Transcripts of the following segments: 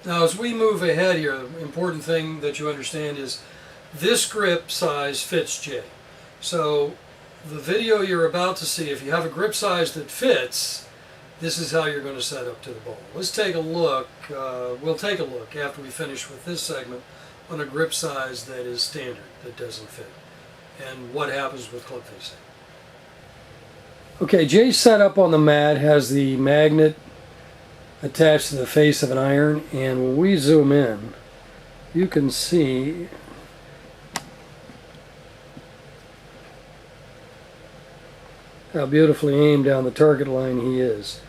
Now, as we move ahead here, the important thing that you understand is this grip size fits Jay. So the video you're about to see, if you have a grip size that fits, this is how you're going to set up to the ball. Let's take a look. We'll take a look after we finish with this segment on a grip size that is standard, that doesn't fit, and what happens with club facing. Okay, Jay's setup on the mat has the magnet attached to the face of an iron, and when we zoom in, you can see how beautifully aimed down the target line he is.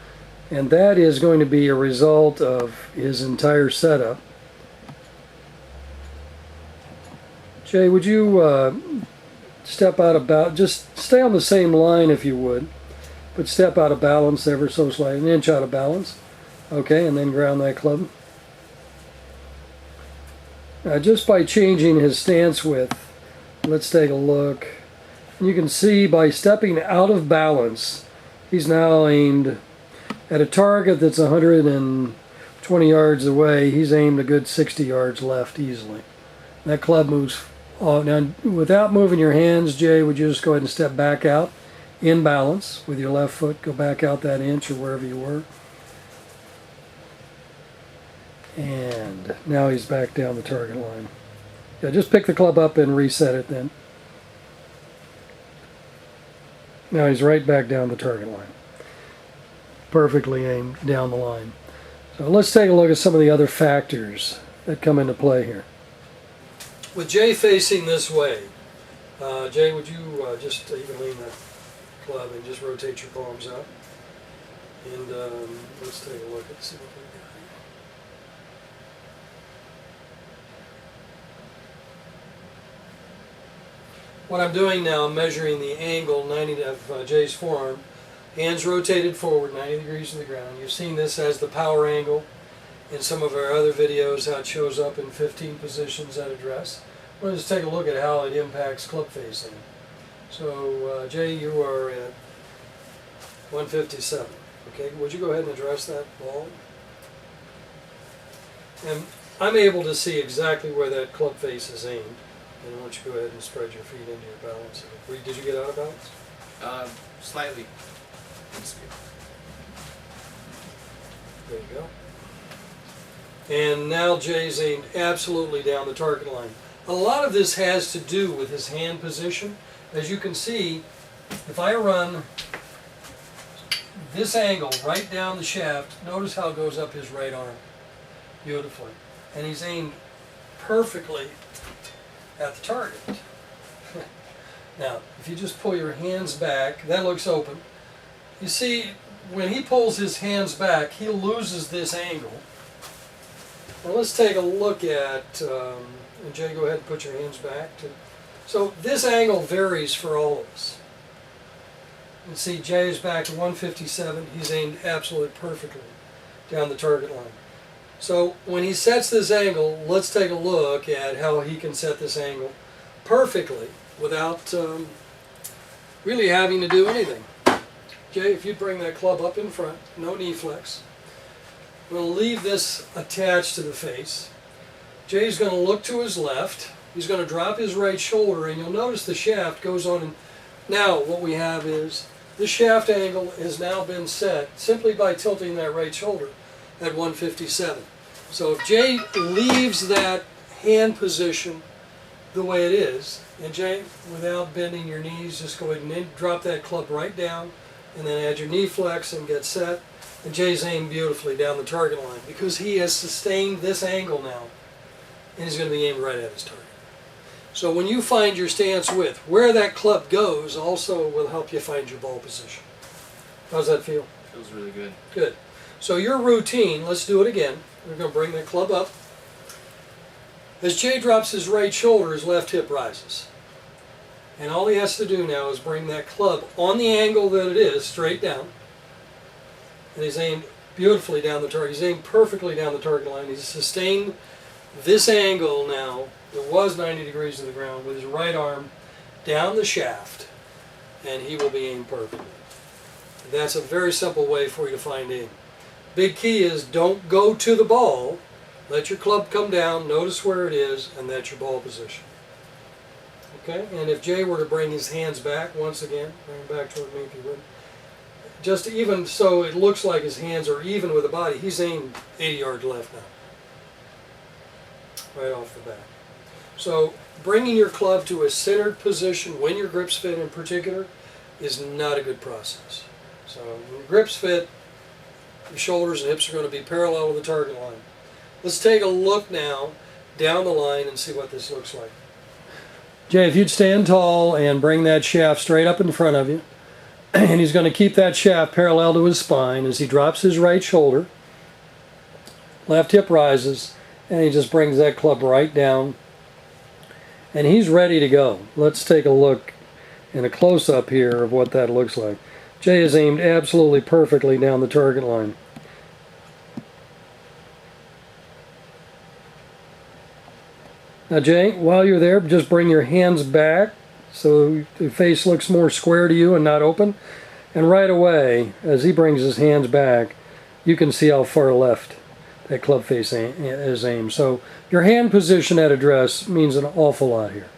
And that is going to be a result of his entire setup. Jay, would you step out of just stay on the same line if you would, but step out of balance ever so slightly, an inch out of balance. Okay, and then ground that club. Now, just by changing his stance width, let's take a look. You can see by stepping out of balance, he's now aimed at a target that's 120 yards away. He's aimed a good 60 yards left easily. That club moves. Now, without moving your hands, Jay, would you just go ahead and step back out in balance with your left foot? Go back out that inch or wherever you were. And now he's back down the target line. Yeah, just pick the club up and reset it then. Now he's right back down the target line. Perfectly aimed down the line. So let's take a look at some of the other factors that come into play here. With Jay facing this way, Jay, would you just even lean the club and just rotate your palms out? And let's take a look at see what we got here. What I'm doing now, I'm measuring the angle 90 of Jay's forearm. Hands rotated forward 90 degrees to the ground. You've seen this as the power angle in some of our other videos, how it shows up in 15 positions at address. We'll just take a look at how it impacts club facing. So Jay, you are at 157. Okay, would you go ahead and address that ball? And I'm able to see exactly where that club face is aimed. And why don't you go ahead and spread your feet into your balance. Did you get out of balance? Slightly. There you go. And now Jay's aimed absolutely down the target line. A lot of this has to do with his hand position. As you can see, if I run this angle right down the shaft, notice how it goes up his right arm beautifully. And he's aimed perfectly at the target. Now, if you just pull your hands back, that looks open. You see, when he pulls his hands back, he loses this angle. Now let's take a look at, and Jay, go ahead and put your hands back. So this angle varies for all of us. You can see Jay is back to 157. He's aimed absolutely perfectly down the target line. So when he sets this angle, let's take a look at how he can set this angle perfectly without really having to do anything. Jay, if you'd bring that club up in front, no knee flex. We'll leave this attached to the face. Jay's going to look to his left. He's going to drop his right shoulder, and you'll notice the shaft goes on. And now what we have is the shaft angle has now been set simply by tilting that right shoulder at 157. So if Jay leaves that hand position the way it is, and Jay, without bending your knees, just go ahead and drop that club right down, and then add your knee flex and get set. And Jay's aimed beautifully down the target line because he has sustained this angle now, and he's going to be aimed right at his target. So when you find your stance width, where that club goes also will help you find your ball position. How's that feel? Feels really good. Good. So your routine, let's do it again. We're going to bring the club up. As Jay drops his right shoulder, his left hip rises. And all he has to do now is bring that club on the angle that it is, straight down. And he's aimed beautifully down the target. He's aimed perfectly down the target line. He's sustained this angle now. It was 90 degrees to the ground with his right arm down the shaft. And he will be aimed perfectly. That's a very simple way for you to find aim. Big key is don't go to the ball. Let your club come down, notice where it is, and that's your ball position. Okay, and if Jay were to bring his hands back, once again, bring them back toward me if you would. Just even so it looks like his hands are even with the body, he's aimed 80 yards left now. Right off the bat. So bringing your club to a centered position when your grips fit in particular is not a good process. So when your grips fit, your shoulders and hips are going to be parallel with the target line. Let's take a look now down the line and see what this looks like. Jay, if you'd stand tall and bring that shaft straight up in front of you, and he's going to keep that shaft parallel to his spine as he drops his right shoulder, left hip rises, and he just brings that club right down, and he's ready to go. Let's take a look in a close-up here of what that looks like. Jay is aimed absolutely perfectly down the target line. Now Jay, while you're there, just bring your hands back so the face looks more square to you and not open. And right away, as he brings his hands back, you can see how far left that club face is aimed. So your hand position at address means an awful lot here.